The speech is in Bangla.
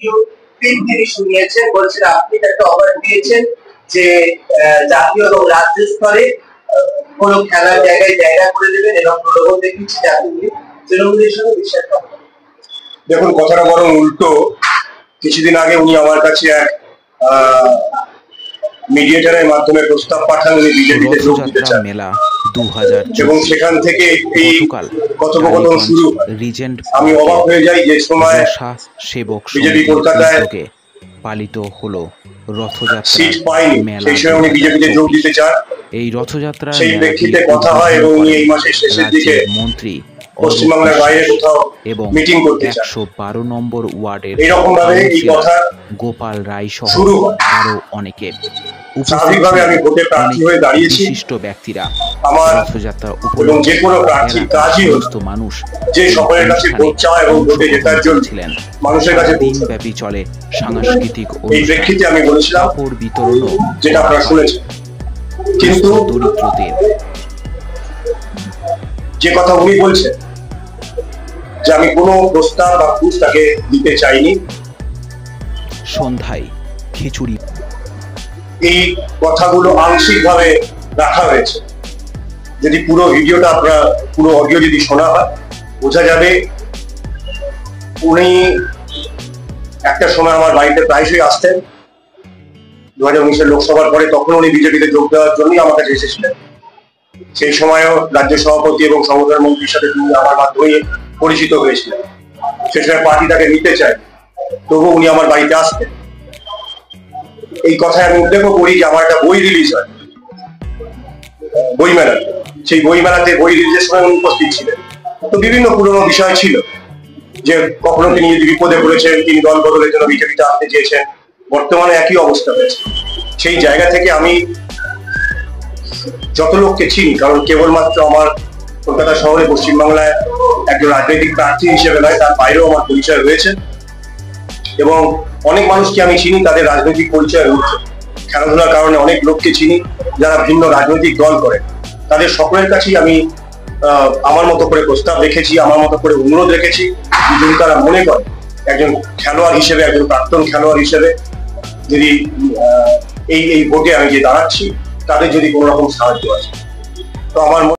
ভিডিও ক্লিপ তিনি শুনিয়েছেন, বলছেন আপনি একটা অফার দিয়েছেন যে জাতীয় এবং রাজ্য স্তরে কোনো খেলার জায়গায় জায়গা করে দেবেন এবং প্রলোভন দেখিয়েছে যে আপনি তৃণমূলের সঙ্গে বিশ্বাস করেন। দেখুন, কথাটা বরং উল্টো। কিছুদিন আগে উনি আমার কাছে এক মিডিয়েটারের মাধ্যমে প্রস্তাব পাঠান উনি বিজেপিতে যোগ দিতে চান মেলা 2024 এবং সেখান থেকে এই কথোপকথন শুরু। আমি অবাক হয়ে যাই যে সময় বিজেপি কলকাতায় পালিত হলো রথযাত্রা সিট পায়নি, সেই সময় উনি বিজেপিতে যোগ দিতে চান। এই রথযাত্রা সেই প্রেক্ষিতে কথা হয় এবং উনি এই মাসের শেষের দিকে মন্ত্রী পশ্চিমবাংলার বাইরে কোথাও মিটিং করতে চান। 112 নম্বর ওয়ার্ডের এইরকম ভাবে এই কথা গোপাল রায় সহ শুরু হয়। আরো অনেকে স্বাভাবিকভাবে আমি ভোটে প্রার্থী হয়ে দাঁড়িয়েছি। বিশিষ্ট ব্যক্তিরা আমার রথযাত্রা এবং যে কোনো প্রার্থীর কাজই হচ্ছে মানুষ যে সকলের কাছে ভোট চাওয়া এবং ভোটে জেতার জন্য মানুষের কাছে দিনব্যাপী চলে সাংস্কৃতিক এই প্রেক্ষিতে আমি বলেছিলাম বিতরণ যেটা আপনারা শুনেছেন, কিন্তু দরিদ্রদের যে কথা উনি বলছেন যে আমি কোনো প্রস্তাব বা ঘুষ তাকে দিতে চাইনি। সন্ধ্যায় খিচুড়ি, এই কথাগুলো আংশিকভাবে রাখা হয়েছে। যদি পুরো ভিডিওটা আপনারা পুরো অডিও যদি শোনা হয় বোঝা যাবে উনি একটা সময় আমার বাড়িতে প্রায়শই আসতেন। 2019-এর লোকসভার পরে তখন উনি বিজেপিতে যোগ দেওয়ার জন্যই আমার কাছে এসেছিলেন। সেই সময়ও রাজ্য সভাপতি এবং সংগঠন মন্ত্রীর সাথে তিনি আমার মাধ্যমে পরিচিত হয়েছিলেন। সে সময় পার্টি তাকে নিতে চায়, তবু উনি আমার বাড়িতে আসতেন। এই কথায় আমি উল্লেখ করি যে আমার একটা বই রিলিজ হয় বইমেলা, সেই বইমেলাতে বই রিলিজের সময় উনি উপস্থিত ছিলেন। তো বিভিন্ন পুরনো বিষয় ছিল যে কখনো তিনি যদি বিপদে পড়েছেন, তিনি দল বদলের জন্য বিজেপিতে আসতে চেয়েছেন, বর্তমানে একই অবস্থা হয়েছে। সেই জায়গা থেকে আমি যত লোককে চিনি, কারণ কেবলমাত্র আমার কলকাতা শহরে পশ্চিমবাংলায় একজন রাজনৈতিক প্রার্থী হিসেবে নয়, তার বাইরেও আমার পরিচয় রয়েছে এবং অনেক মানুষকে আমি চিনি, তাদের রাজনৈতিক পরিচয় রয়েছে। খেলাধুলার কারণে অনেক লোককে চিনি যারা ভিন্ন রাজনৈতিক দল করে। তাদের সকলের কাছেই আমি আমার মতো করে প্রস্তাব রেখেছি, আমার মতো করে অনুরোধ রেখেছি, যদি তারা মনে করে একজন খেলোয়াড় হিসেবে, একজন প্রাক্তন খেলোয়াড় হিসেবে যদি এই ভোটে আমি যে দাঁড়াচ্ছি তাদের যদি কোনো রকম সাহায্য আছে, তো আমার